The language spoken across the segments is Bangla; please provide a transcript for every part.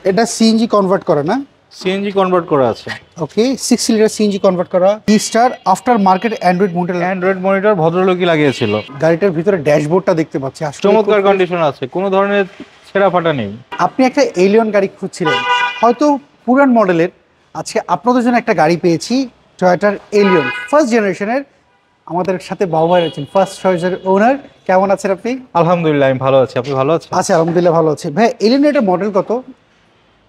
এটা সিএনজি কনভার্ট করা না? সিএনজি কনভার্ট করা আছে। ওকে, 6 লিটার সিএনজি কনভার্ট করা, star aftermarket android monitor. Android monitor ভদ্রলোকই লাগিয়েছিল। গাড়িটার ভিতরে ড্যাশবোর্ডটা দেখতে পাচ্ছি, আসলে চমৎকার কন্ডিশন আছে, কোনো ধরনের ছেঁড়া ফাটা নেই। আপনি একটা এলিয়ন গাড়ি খুঁজছিলেন, হয়তো পুরান মডেলের। আজকে আপনাদের জন্য একটা গাড়ি পেয়েছি, টয়োটার এলিয়ন ফার্স্ট জেনারেশনের। আমাদের সাথে বাবু ভাই রয়েছেন, ফার্স্ট চয়েসের ওনার। কেমন আছেন আপনি? আলহামদুলিল্লাহ, আমি ভালো আছি। আপনি ভালো আছেন? আচ্ছা, আলহামদুলিল্লাহ ভালো আছে। ভাই, এলিয়ন এটার মডেল কত?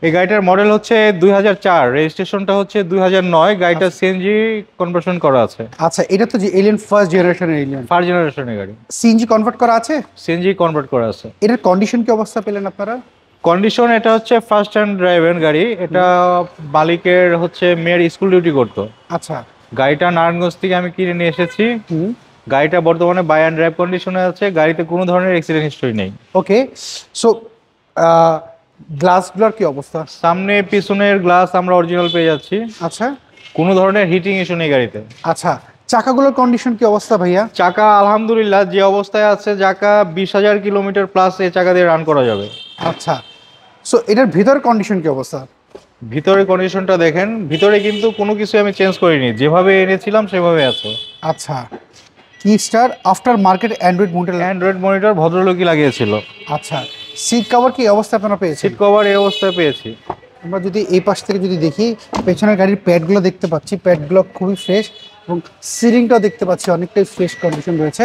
এই গাড়িটার মডেল হচ্ছে 2004, রেজিস্ট্রেশনটা হচ্ছে 2009। গাড়িটা সিএনজি কনভার্সন করা আছে। আচ্ছা, এটা তো যে এলিয়ন ফার্স্ট জেনারেশনের এলিয়ন, ফার্স্ট জেনারেশনের গাড়ি, সিএনজি কনভার্ট করা আছে। সিএনজি কনভার্ট করা আছে। এটার কন্ডিশন কি অবস্থা পেলেন আপনারা? কন্ডিশন, এটা হচ্ছে ফার্স্ট হ্যান্ড ড্রাইভের গাড়ি। এটা মালিকের হচ্ছে মেয়ের স্কুল ডিউটি করতো। আচ্ছা। গাড়িটা নারায়ণগঞ্জ থেকে আমি কিনে নিয়ে এসেছি। গাড়িটা বর্তমানে বাই অ্যান্ড ড্রাইভ কন্ডিশনে আছে। গাড়িতে কোনো ধরনের অ্যাক্সিডেন্ট হিস্টরি নেই। ওকে, সো গ্লাসগুলোর কি অবস্থা? সামনে পিছনের গ্লাস আমরা অরিজিনাল পেয়ে যাচ্ছি। আচ্ছা। কোনো ধরনের হিটিং ইস্যু নেই গাড়িতে। আচ্ছা, চাকাগুলোর কন্ডিশন কি অবস্থা ভাইয়া? চাকা আলহামদুলিল্লাহ যে অবস্থায় আছে, চাকা 20,000 কিলোমিটার প্লাস এই চাকা দিয়ে রান করা যাবে। আচ্ছা, সো এটার ভিতর কন্ডিশন কি অবস্থা? ভিতরে কন্ডিশনটা দেখেন, ভিতরে কিন্তু কোনো কিছু আমি চেঞ্জ করিনি, যেভাবে এনেছিলাম সেভাবে আছে। আচ্ছা, কি star aftermarket android monitor. Android monitor ভদ্রলোকই লাগিয়েছিল। আচ্ছা, সিট কভার কি অবস্থা আপনারা পেয়েছেন? সিট কভার এই অবস্থায় পেয়েছি। আমরা যদি এই পাশ থেকে যদি দেখি, পেছনের গাড়ির প্যাডগুলো দেখতে পাচ্ছি, প্যাডগুলো খুবই ফ্রেশ, এবং সিলিংটাও দেখতে পাচ্ছি অনেকটাই ফ্রেশ কন্ডিশন রয়েছে।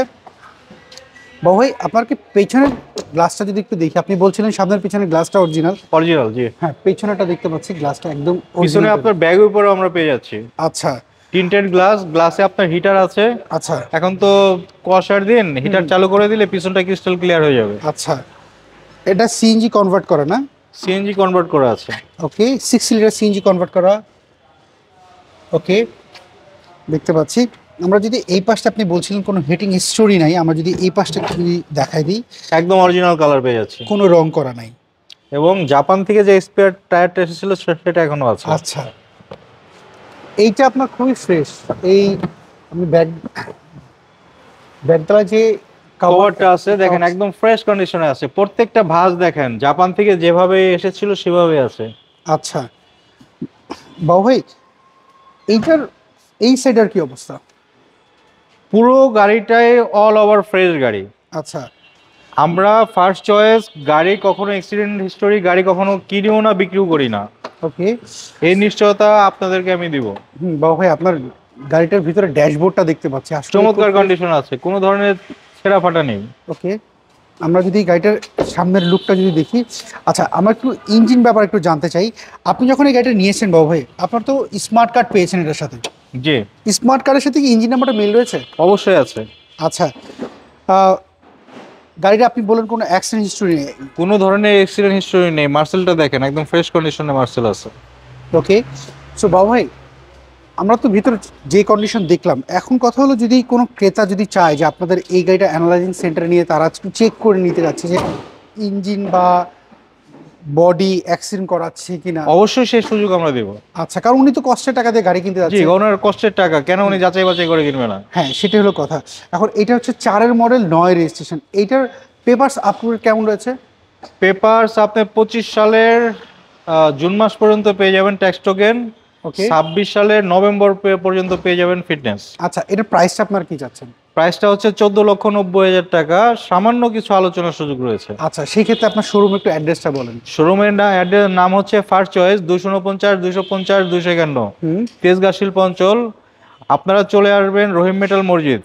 বাবু ভাই, আপনার কি পেছনের গ্লাসটা যদি একটু দেখি, আপনি বলছিলেন সামনের পিছনের গ্লাসটা অরিজিনাল। অরিজিনাল, জি। হ্যাঁ, পেছনেরটা দেখতে পাচ্ছি গ্লাসটা একদম পিছনে আপনার ব্যাগের উপরেও আমরা পেয়ে যাচ্ছি। আচ্ছা। টিন্টেড গ্লাস, গ্লাসে আপনার হিটার আছে। আচ্ছা। এখন তো কুয়াশার দিন, হিটার চালু করে দিলে পিছনটা ক্রিস্টাল ক্লিয়ার হয়ে যাবে। আচ্ছা, এটা সিএনজি কনভার্ট করা না? সিএনজি কনভার্ট করা আছে। ওকে, 6 লিটার সিএনজি কনভার্ট করা। ওকে, দেখতে পাচ্ছি। আমরা যদি এই পাশটা, আপনি বলছিলেন কোনো হিটিং হিস্টোরি নাই, আমরা যদি এই পাশটা একটু যদি দেখাই দিই, একদম অরিজিনাল কালার পেয়ে যাচ্ছি, কোনো রং করা নাই। এবং জাপান থেকে যে স্পেয়ার টায়ারটা এসেছিল সেটা এখনো আছে। আচ্ছা, এইটা আপনার খুবই ফ্রেশ। এই আমি ব্যাগতলা যে কভারটা আছে দেখেন, একদম ফ্রেশ কন্ডিশনে আছে। প্রত্যেকটা ভাঁজ দেখেন, জাপান থেকে যেভাবে এসেছিল সেভাবে আছে। আচ্ছা বাবু ভাই, এইটার এই সাইডের কি অবস্থা? পুরো গাড়িটাই অল ওভার ফ্রেশ গাড়ি। আচ্ছা, আমরা ফার্স্ট চয়েস গাড়ি, কখনো অ্যাক্সিডেন্ট হিস্টোরি গাড়ি কখনো কিনিও না, বিক্রিও করি না। ওকে, এই নিশ্চয়তা আপনাদেরকে আমি দিব। বাবু ভাই, আপনার গাড়িটার ভিতরে ড্যাশবোর্ডটা দেখতে পাচ্ছি, চমৎকার কন্ডিশন আছে, কোনো ধরনের ছেঁড়া ফাটা নেই। ওকে, আমরা যদি গাড়িটার সামনের লুকটা যদি দেখি, আচ্ছা আমরা একটু ইঞ্জিন ব্যাপার একটু জানতে চাই। আপনি যখন এই গাড়িটা নিয়েছেন বাবু ভাই, আপনার তো স্মার্ট কার্ড পেয়েছেন এটার সাথে। জি। স্মার্ট কার্ডের সাথে কি ইঞ্জিন নাম্বারটা মিল রয়েছে? অবশ্যই আছে। আচ্ছা, গাড়িটা আপনি বলেন কোনো অ্যাক্সিডেন্ট হিস্টোরি নেই? কোনো ধরনের অ্যাক্সিডেন্ট হিস্টোরি নেই। মার্সেলটা দেখেন, একদম ফ্রেশ কন্ডিশনে মার্সেল আছে। ওকে, সো বাবু ভাই, আমরা তো ভিতরে যে কন্ডিশন দেখলাম, এখন কথা হলো যদি কোনো ক্রেতা যদি চায় যে আপনাদের এই গাড়িটা অ্যানালাইজিং সেন্টারে নিয়ে তারা একটু চেক করে নিতে যাচ্ছে যে ইঞ্জিন বা বডি অ্যাক্সিডেন্ট করাচ্ছে কিনা, অবশ্যই সেই সুযোগ আমরা দেব। আচ্ছা, কারণ উনি তো কষ্টের টাকা দিয়ে গাড়ি কিনতে জি, যাচ্ছে। ওনার কষ্টের টাকা, কেন উনি যাচাই বাছাই করে কিনবে না? হ্যাঁ, সেটাই হলো কথা। এখন এটা হচ্ছে 4-এর মডেল, 9 রেজিস্ট্রেশন। এইটার পেপারস আপটুডেট কেমন রয়েছে? পেপারস আপনি 25 সালের জুন মাস পর্যন্ত পেয়ে যাবেন ট্যাক্স টোকেন। ওকে, 26 সালের নভেম্বর পর্যন্ত পেয়ে যাবেন ফিটনেস। আচ্ছা, এটার প্রাইসটা আপনার কি যাচ্ছেন? প্রাইসটা হচ্ছে 14,90,000 টাকা। সামান্য কিছু আলোচনার সুযোগ রয়েছে। আচ্ছা, সেই ক্ষেত্রে আপনার শোরুম একটু অ্যাড্রেসটা বলেন। শোরুমের নাম হচ্ছে ফার্স্ট চয়েস, 249, 250, 251, তেজগাঁ শিল্পাঞ্চল। আপনারা চলে আসবেন রহিম মেটাল মসজিদ।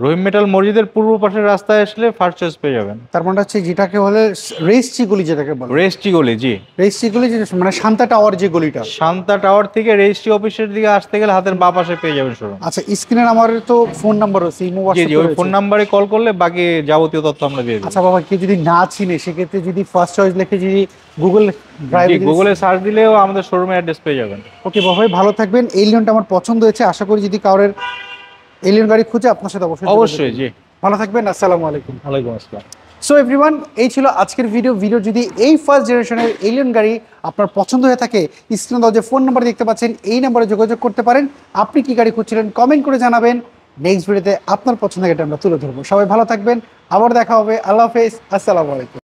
রহিম মেটাল মসজিদের পূর্ব পাশের রাস্তায় আসলে ফার্স্ট চয়েস পেয়ে যাবেন। তার মানে হচ্ছে যেটাকে বলে রেস্ট্রি গলি, যেটাকে বলে রেজিস্ট্রি গলি। জি, রেস্ট্রি গলি, মানে শান্তা টাওয়ার যে গলিটা। শান্তা টাওয়ার থেকে রেজিস্ট্রি অফিসের দিকে আসতে গেলে হাতের বাঁ পাশে পেয়ে যাবেন শোরুম। আচ্ছা, স্ক্রিনের আমার তো ফোন নাম্বার আছে, জি জি, ওই ফোন নাম্বারে কল করলে বাকি যাবতীয় তথ্য আমরা দিয়ে দিই। আচ্ছা বাবা, কেউ যদি না চিনে সেক্ষেত্রে যদি ফার্স্ট চয়েস লিখে যদি গুগল ড্রাইভে গুগলে সার্চ দিলেও আমাদের শোরুমের অ্যাড্রেস পেয়ে যাবেন। ওকে বাবা ভাই, ভালো থাকবেন। এলিয়নটা আমার পছন্দ হয়েছে, আশা করি যদি কারোর এলিয়ন গাড়ি খুঁজে আপনার সাথে অবশ্যই। জি, ভালো থাকবেন। আসসালামু আলাইকুম। ওয়ালাইকুম আসসালাম। সো এভরিওয়ান, এই ছিল আজকের ভিডিও যদি এই ফার্স্ট জেনারেশনের এলিয়ন গাড়ি আপনার পছন্দ হয়ে থাকে, স্ক্রিনে দেওয়া যে ফোন নাম্বার দেখতে পাচ্ছেন এই নাম্বারে যোগাযোগ করতে পারেন। আপনি কি গাড়ি খুঁজছিলেন কমেন্ট করে জানাবেন। নেক্সট ভিডিওতে আপনার পছন্দের গাড়িটা আমরা তুলে ধরবো। সবাই ভালো থাকবেন, আবার দেখা হবে। আল্লাহ হাফেজ, আসসালামু আলাইকুম।